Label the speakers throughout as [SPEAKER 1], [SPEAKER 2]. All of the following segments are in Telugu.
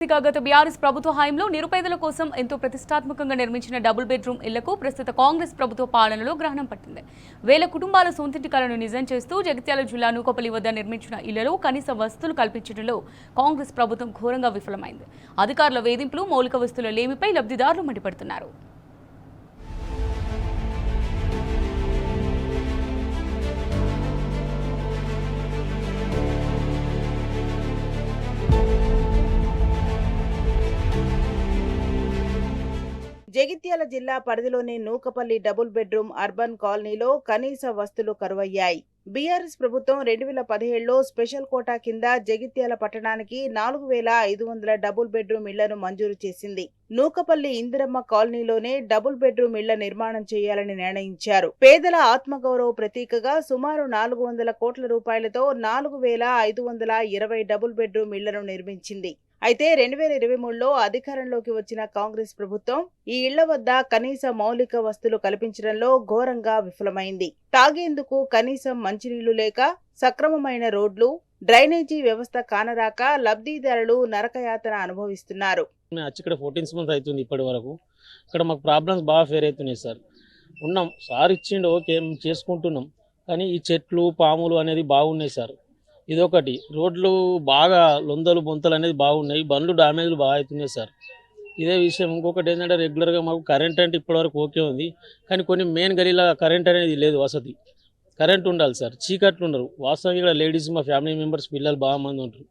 [SPEAKER 1] గత బీఆర్ఎస్ ప్రభుత్వ హయాంలో నిరుపేదల కోసం ఎంతో ప్రతిష్టాత్మకంగా నిర్మించిన డబుల్ బెడ్రూమ్ ఇళ్లకు ప్రస్తుత కాంగ్రెస్ ప్రభుత్వ పాలనలో గ్రహణం పట్టింది. వేల కుటుంబాల సొంతింటి కలను నిజం చేస్తూ జగిత్యాల జిల్లా నూకపల్లి వద్ద నిర్మించిన ఇళ్లలో కనీస వసతులు కల్పించడంలో కాంగ్రెస్ ప్రభుత్వం ఘోరంగా విఫలమైంది. అధికారుల వేధింపులు, మౌలిక వసతుల లేమిపై లబ్ధిదారులు మండిపడుతున్నారు.
[SPEAKER 2] జగిత్యాల జిల్లా పరిధిలోని నూకపల్లి డబుల్ బెడ్రూమ్ అర్బన్ కాలనీలో కనీస వసతులు కరువయ్యాయి. బీఆర్ఎస్ ప్రభుత్వం 2017లో స్పెషల్ కోటా కింద జగిత్యాల పట్టణానికి 4500 డబుల్ బెడ్రూమ్ ఇళ్లను మంజూరు చేసింది. నూకపల్లి ఇందిరమ్మ కాలనీలోనే డబుల్ బెడ్రూమ్ ఇళ్ల నిర్మాణం చేయాలని నిర్ణయించారు. పేదల ఆత్మగౌరవ ప్రతీకగా సుమారు 400 కోట్ల రూపాయలతో 4520 డబుల్ బెడ్రూమ్ ఇళ్లను నిర్మించింది. అయితే 2023లో అధికారంలోకి వచ్చిన కాంగ్రెస్ ప్రభుత్వం ఈ ఇళ్ల వద్ద కనీస మౌలిక వసతులు కల్పించడంలో ఘోరంగా విఫలమైంది. తాగేందుకు కనీసం మంచినీళ్లు లేక, సక్రమమైన రోడ్లు, డ్రైనేజీ వ్యవస్థ కానరాక లబ్ధిదారులు నరకయాతన అనుభవిస్తున్నారు.
[SPEAKER 3] ఇక్కడ 14 months అవుతుంది. ఇప్పటి వరకు ఇక్కడ మాకు ప్రాబ్లమ్స్ బాగా ఫేర్ అవుతున్నాయి సార్. ఉన్నాం సార్, ఇచ్చిండు, ఓకే చేసుకుంటున్నాం. కానీ ఈ చెట్లు, పాములు అనేది బాగున్నాయి సార్. ఇదొకటి, రోడ్లు బాగా లొందలు బొంతలు అనేది బాగున్నాయి, బండ్లు డ్యామేజ్లు బాగా అవుతున్నాయి సార్. ఇదే విషయం. ఇంకొకటి ఏంటంటే రెగ్యులర్గా మాకు కరెంట్ అంటే ఇప్పటివరకు ఓకే ఉంది, కానీ కొన్ని మెయిన్ గలీలో కరెంట్ అనేది లేదు. వసతి కరెంట్ ఉండాలి సార్, చీకట్లు ఉండరు. వాస్తవంగా ఇక్కడ లేడీస్, మా ఫ్యామిలీ మెంబర్స్, పిల్లలు బాగా మంది ఉంటారు.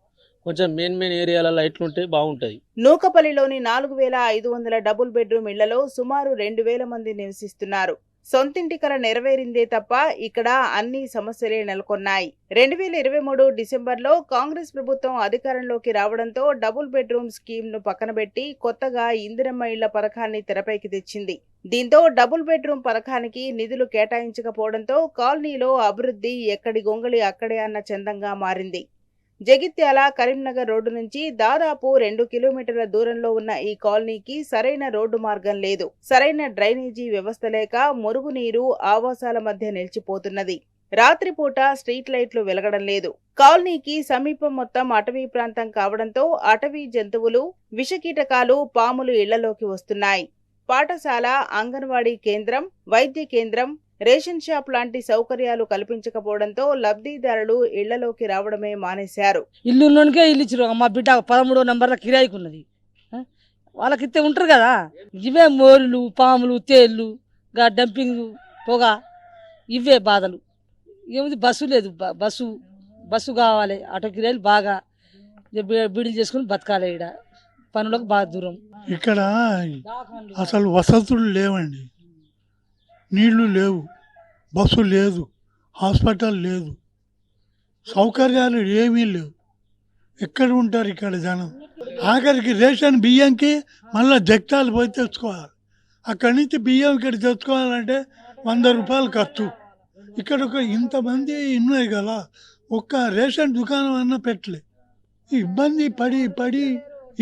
[SPEAKER 3] కొంచెం మెయిన్ ఏరియాల లైట్లు ఉంటే బాగుంటుంది.
[SPEAKER 2] నూకపల్లిలోని 4500 డబుల్ బెడ్రూమ్ ఇళ్లలో సుమారు 2000 మంది నివసిస్తున్నారు. సొంతింటి కల నెరవేరిందే తప్ప ఇక్కడ అన్ని సమస్యలే నెలకొన్నాయి. 2023 డిసెంబర్లో కాంగ్రెస్ ప్రభుత్వం అధికారంలోకి రావడంతో డబుల్ బెడ్రూమ్ స్కీమ్ ను పక్కనబెట్టి కొత్తగా ఇందిరమ్మ ఇళ్ల పథకాన్ని తెరపైకి తెచ్చింది. దీంతో డబుల్ బెడ్రూమ్ పథకానికి నిధులు కేటాయించకపోవడంతో కాలనీలో అభివృద్ధి ఎక్కడి గొంగళి అక్కడే అన్న చందంగా మారింది. జగిత్యాల కరీంనగర్ రోడ్డు నుంచి దాదాపు 2 కిలోమీటర్ల దూరంలో ఉన్న ఈ కాలనీకి సరైన రోడ్డు మార్గం లేదు. సరైన డ్రైనేజీ వ్యవస్థ లేక మురుగునీరు ఆవాసాల మధ్య నిలిచిపోతున్నది. రాత్రిపూట స్ట్రీట్ లైట్లు వెలగడం లేదు. కాలనీకి సమీపం మొత్తం అటవీ ప్రాంతం కావడంతో అటవీ జంతువులు, విషకీటకాలు, పాములు ఇళ్లలోకి వస్తున్నాయి. పాఠశాల, అంగన్వాడీ కేంద్రం, వైద్య కేంద్రం, రేషన్ షాప్ లాంటి సౌకర్యాలు కల్పించకపోవడంతో లబ్ధిదారులు ఇళ్లలోకి రావడమే మానేశారు.
[SPEAKER 4] ఇల్లుకే ఇల్లు ఇచ్చారు. మా బిడ్డ 13వ నెంబర్ల కిరాయికి ఉన్నది. వాళ్ళకి ఇస్తే ఉంటారు కదా. ఇవే మోరులు, పాములు, తేళ్లు, డంపింగ్, పొగ, ఇవే బాధలు. ఏముంది, బస్సు లేదు. బస్సు కావాలి. ఆటో కిరాయిలు బాగా బిడిలు చేసుకుని బతకాలి. ఇక్కడ పనులకు బాగా దూరం.
[SPEAKER 5] ఇక్కడ అసలు వసతులు లేవండి. నీళ్లు లేవు, బస్సు లేదు, హాస్పిటల్ లేదు, సౌకర్యాలు ఏమీ లేవు. ఎక్కడ ఉంటారు ఇక్కడ జనం? ఆఖరికి రేషన్ బియ్యంకి మళ్ళీ జగ్తాలు పోయి తెచ్చుకోవాలి. అక్కడి నుంచి బియ్యం ఇక్కడ తెచ్చుకోవాలంటే 100 రూపాయలు ఖర్చు. ఇక్కడ ఇంతమంది ఉన్నాయి కదా, ఒక్క రేషన్ దుకాణం అన్నా పెట్టలే. ఇబ్బంది పడి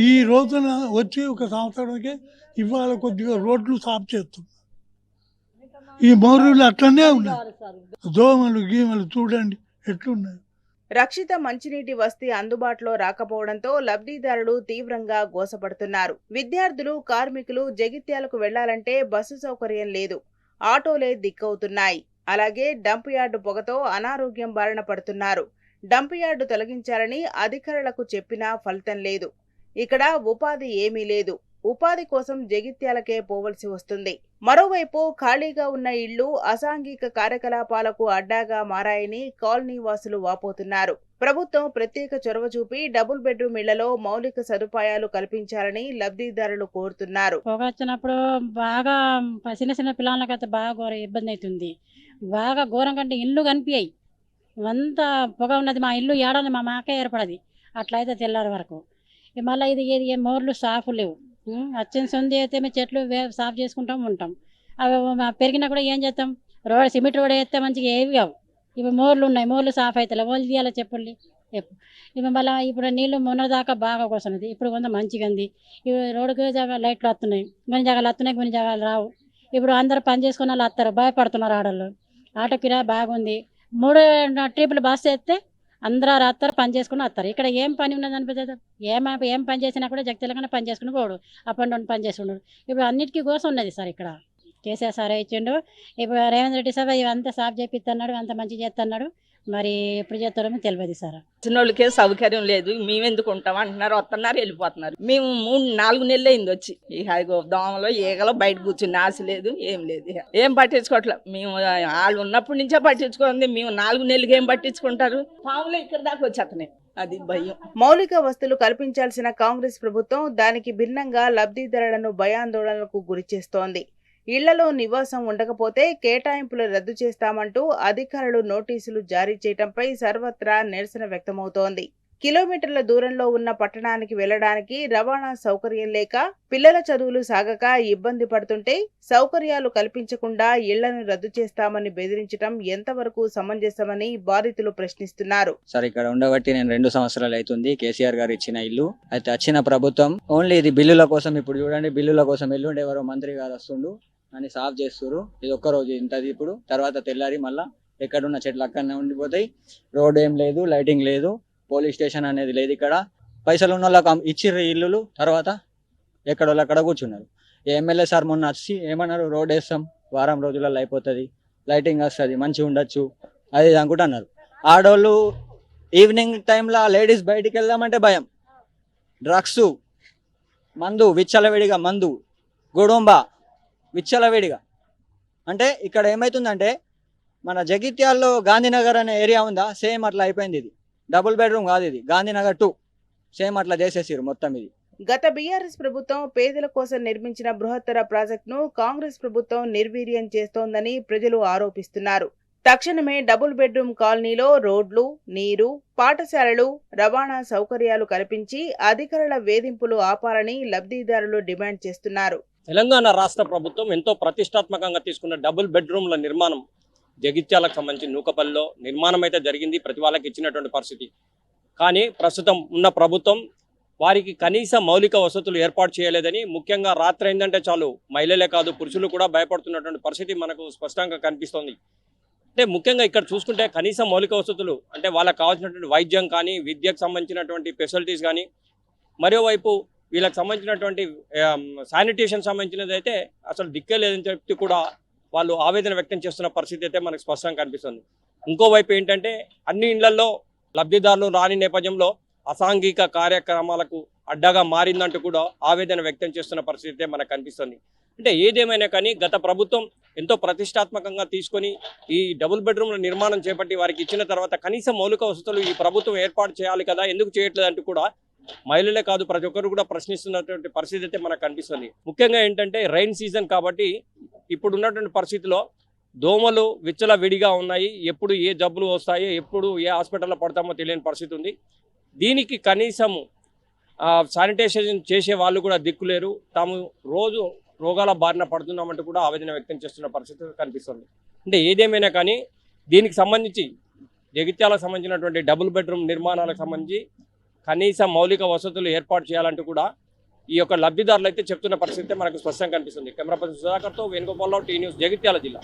[SPEAKER 5] ఈ రోజున వచ్చి ఒక సంవత్సరానికి ఇవాళ కొద్దిగా రోడ్లు సాఫ్ చేస్తున్నాం. ఈ మోరులు అట్లనే ఉన్నాయి. దోమలు గీమలు చూడండి ఎట్లున్నాయి.
[SPEAKER 2] రక్షిత మంచినీటి వసతి అందుబాటులో రాకపోవడంతో లబ్ధిదారులు తీవ్రంగా గోసపడుతున్నారు. విద్యార్థులు, కార్మికులు జగిత్యాలకు వెళ్లాలంటే బస్సు సౌకర్యం లేదు. ఆటోలే దిక్కవుతున్నాయి. అలాగే డంప్ యార్డు పొగతో అనారోగ్యం బారిన పడుతున్నారు. డంప్ యార్డు తొలగించాలని అధికారులకు చెప్పినా ఫలితం లేదు. ఇక్కడ ఉపాధి ఏమీ లేదు. ఉపాధి కోసం జగిత్యాలకే పోవలసి వస్తుంది. మరోవైపు ఖాళీగా ఉన్న ఇళ్లు అసాంఘిక కార్యకలాపాలకు అడ్డాగా మారాయని కాలనీ వాసులు వాపోతున్నారు. ప్రభుత్వం ప్రత్యేక చొరవ చూపి డబుల్ బెడ్రూమ్ ఇళ్లలో మౌలిక సదుపాయాలు కల్పించాలని లబ్ధిదారులు కోరుతున్నారు.
[SPEAKER 6] పొగ వచ్చినప్పుడు బాగా చిన్న పిల్లలకైతే బాగా ఇబ్బంది అవుతుంది. బాగా ఘోరం కంటే ఇల్లు కనిపించాయి. అంతా పొగ ఉన్నది. మా ఇల్లు ఏడాది మా మాకే ఏర్పడది. అట్లయితే తెల్లారి వరకు. మళ్ళీ ఇది మోర్లు సాఫ్ లేవు. వచ్చిన సొంది అయితే మేము చెట్లు సాఫ్ చేసుకుంటాం ఉంటాం. అవి పెరిగినా కూడా ఏం చేస్తాం? సిమెంట్ రోడ్ వేస్తే మంచిగా ఏవి కావు. ఇవి మోర్లు ఉన్నాయి, మోర్లు సాఫ్ అవుతాయి. మోర్లు తీయాలి చెప్పండి. ఇవి మళ్ళీ ఇప్పుడు నీళ్ళు మొన్నదాకా బాగా వస్తున్నది. ఇప్పుడు కొంత మంచిగా ఉంది. ఇవి రోడ్డుకి లైట్లు వస్తున్నాయి, కొన్ని జాగాలు వస్తున్నాయి, కొన్ని జాగాలు రావు. ఇప్పుడు అందరు పని చేసుకున్న వాళ్ళు వస్తారు, భయపడుతున్నారు ఆడళ్ళు. ఆటో కిరాయి బాగుంది. 3 ట్రిప్పులు బస్సు వేస్తే అందరూ రాస్తారు పని చేసుకుని వస్తారు. ఇక్కడ ఏం పని ఉన్నది అనిపిస్తుంది? ఏం పని చేసినా కూడా జగతిలకనే పని చేసుకుని పోడు, అప్ అండ్ డౌన్ పని చేసుకున్నాడు. ఇప్పుడు అన్నిటికీ కోసం ఉన్నది సార్. ఇక్కడ కేసీఆర్ సార్ ఇచ్చిండు, ఇప్పుడు రేవంత్ రెడ్డి సార్ ఇవంతా సాఫ్ చేపిస్తున్నాడు, అంత మంచి చేస్తున్నాడు. మరి ఎప్పుడు చేస్తారో తెలియదు సార్.
[SPEAKER 7] చిన్నోళ్ళకే సౌకర్యం లేదు, మేము ఎందుకు ఉంటాం అంటున్నారు, వస్తున్నారు వెళ్ళిపోతున్నారు. మేము 3-4 నెలలు అయింది వచ్చి. ఇక దోమలో ఈగలో బయట కూర్చుని ఆశ లేదు, ఏం లేదు, ఏం పట్టించుకోవట్లేదు. మేము వాళ్ళు ఉన్నప్పటి నుంచే పట్టించుకోండి, మేము 4 నెలలకి ఏం పట్టించుకుంటారు? పాములు ఇక్కడ దాకా వచ్చేస్తున్నాయి, అది భయం.
[SPEAKER 2] మౌలిక వస్తువులు కల్పించాల్సిన కాంగ్రెస్ ప్రభుత్వం దానికి భిన్నంగా లబ్ధిదారులను భయాందోళనలకు గురిచేస్తోంది. ఇళ్లలో నివాసం ఉండకపోతే కేటాయింపులు రద్దు చేస్తామంటూ అధికారులు నోటీసులు జారీ చేయడంపై సర్వత్రా నిరసన వ్యక్తమవుతోంది. కిలోమీటర్ల దూరంలో ఉన్న పట్టణానికి వెళ్లడానికి రవాణా సౌకర్యం లేక పిల్లల చదువులు సాగక ఇబ్బంది పడుతుంటే సౌకర్యాలు కల్పించకుండా ఇళ్లను రద్దు చేస్తామని బెదిరించడం ఎంతవరకు సమంజసమని బాధితులు ప్రశ్నిస్తున్నారు.
[SPEAKER 8] సార్ ఇక్కడ ఉండబట్టి నేను 2 సంవత్సరాలు అవుతుంది. కేసీఆర్ గారు ఇచ్చిన ఇల్లు అయితే వచ్చిన ప్రభుత్వం ఓన్లీ ఇది బిల్లుల కోసం. ఇప్పుడు చూడండి, బిల్లుల కోసం ఎల్లుండి ఎవరో మంత్రి గారు వస్తుండు అని సాఫ్ చేస్తారు. ఇది ఒక్కరోజు ఇంతది, ఇప్పుడు తర్వాత తెల్లారి మళ్ళీ ఎక్కడున్న చెట్లు అక్కడనే ఉండిపోతాయి. రోడ్ ఏం లేదు, లైటింగ్ లేదు, పోలీస్ స్టేషన్ అనేది లేదు. ఇక్కడ పైసలు ఉన్న వాళ్ళకి ఇచ్చిర్రు ఇల్లులు, తర్వాత ఎక్కడోళ్ళు అక్కడ కూర్చున్నారు. ఎమ్మెల్యే సార్ మొన్న వచ్చి ఏమన్నారు, రోడ్ వేస్తాం వారం రోజులలో అయిపోతుంది, లైటింగ్ వస్తుంది, మంచిగా ఉండొచ్చు, అది అనుకుంటున్నారు. ఆడవాళ్ళు ఈవినింగ్ టైంలో లేడీస్ బయటికి వెళ్దామంటే భయం. డ్రగ్స్, మందు, విచ్చలవిడిగా మందు, గుడుంబ విచ్చలవిడిగా. అంటే ఇక్కడ ఏమవుతుందంటే మన జగిత్యాల్లో గాంధీనగర్ అనే ఏరియా ఉందా, సేమ్ అట్లా అయిపోయింది. ఇది డబుల్ బెడ్రూమ్ కాదు, ఇది గాంధీనగర్ 2 సేమ్ అట్లా చేసేసారు మొత్తం. ఇది
[SPEAKER 2] గత బీఆర్ఎస్ ప్రభుత్వం పేదల కోసం నిర్మించిన బృహత్తర ప్రాజెక్టును కాంగ్రెస్ ప్రభుత్వం నిర్వీర్యం చేస్తోందని ప్రజలు ఆరోపిస్తున్నారు. తక్షణమే డబుల్ బెడ్రూమ్ కాలనీలో రోడ్లు, నీరు, పాఠశాలలు, రవాణా సౌకర్యాలు కల్పించి అధికారుల వేధింపులు ఆపాలని లబ్ధిదారులు డిమాండ్ చేస్తున్నారు.
[SPEAKER 9] తెలంగాణ రాష్ట్ర ప్రభుత్వం ఎంతో ప్రతిష్టాత్మకంగా తీసుకున్న డబుల్ బెడ్రూమ్ల నిర్మాణం జగిత్యాలకు సంబంధించి నూకపల్లిలో నిర్మాణం అయితే జరిగింది, ప్రతి వాళ్ళకి ఇచ్చినటువంటి పరిస్థితి. కానీ ప్రస్తుతం ఉన్న ప్రభుత్వం వారికి కనీస మౌలిక వసతులు ఏర్పాటు చేయలేదని, ముఖ్యంగా రాత్రి అయిందంటే చాలు మహిళలే కాదు పురుషులు కూడా భయపడుతున్నటువంటి పరిస్థితి మనకు స్పష్టంగా కనిపిస్తోంది. అంటే ముఖ్యంగా ఇక్కడ చూసుకుంటే కనీస మౌలిక వసతులు అంటే వాళ్ళకి కావాల్సినటువంటి వైద్యం కానీ, విద్యకు సంబంధించినటువంటి ఫెసిలిటీస్ కానీ, మరోవైపు వీళ్ళకి సంబంధించినటువంటి శానిటేషన్ సంబంధించినది అయితే అసలు దిక్కే లేదని చెప్పి కూడా వాళ్ళు ఆవేదన వ్యక్తం చేస్తున్న పరిస్థితి అయితే మనకు స్పష్టంగా కనిపిస్తుంది. ఇంకోవైపు ఏంటంటే అన్ని ఇళ్లలో లబ్ధిదారులు రాని నేపథ్యంలో అసాంఘిక కార్యక్రమాలకు అడ్డగా మారిందంటూ కూడా ఆవేదన వ్యక్తం చేస్తున్న పరిస్థితి అయితే మనకు కనిపిస్తుంది. అంటే ఏదేమైనా కానీ గత ప్రభుత్వం ఎంతో ప్రతిష్టాత్మకంగా తీసుకొని ఈ డబుల్ బెడ్రూమ్ల నిర్మాణం చేపట్టి వారికి ఇచ్చిన తర్వాత కనీస మౌలిక వసతులు ఈ ప్రభుత్వం ఏర్పాటు చేయాలి కదా, ఎందుకు చేయట్లేదు అంటూ కూడా మహిళలే కాదు ప్రతి ఒక్కరు కూడా ప్రశ్నిస్తున్నటువంటి పరిస్థితి అయితే మనకు కనిపిస్తుంది. ముఖ్యంగా ఏంటంటే రైన్ సీజన్ కాబట్టి ఇప్పుడు ఉన్నటువంటి పరిస్థితిలో దోమలు విచ్చల విడిగా ఉన్నాయి. ఎప్పుడు ఏ జబ్బులు వస్తాయో, ఎప్పుడు ఏ హాస్పిటల్లో పడతామో తెలియని పరిస్థితి ఉంది. దీనికి కనీసం శానిటైజేషన్ చేసే వాళ్ళు కూడా దిక్కులేరు. తాము రోజు రోగాల బారిన పడుతున్నామంటూ కూడా ఆవేదన వ్యక్తం చేస్తున్న పరిస్థితి కనిపిస్తుంది. అంటే ఏదేమైనా కానీ దీనికి సంబంధించి జగిత్యాలకు సంబంధించినటువంటి డబుల్ బెడ్రూమ్ నిర్మాణాలకు సంబంధించి కనీస మౌలిక వసతులు ఏర్పాటు చేయాలంటూ కూడా ఈ యొక్క లబ్ధిదారులు అయితే చెప్తున్న పరిస్థితి మనకు స్పష్టంగా కనిపిస్తుంది. కెమెరా పర్సన్ సుధాకర్తో వేణుగోపాలరావు, టీ న్యూస్, జగిత్యాల జిల్లా.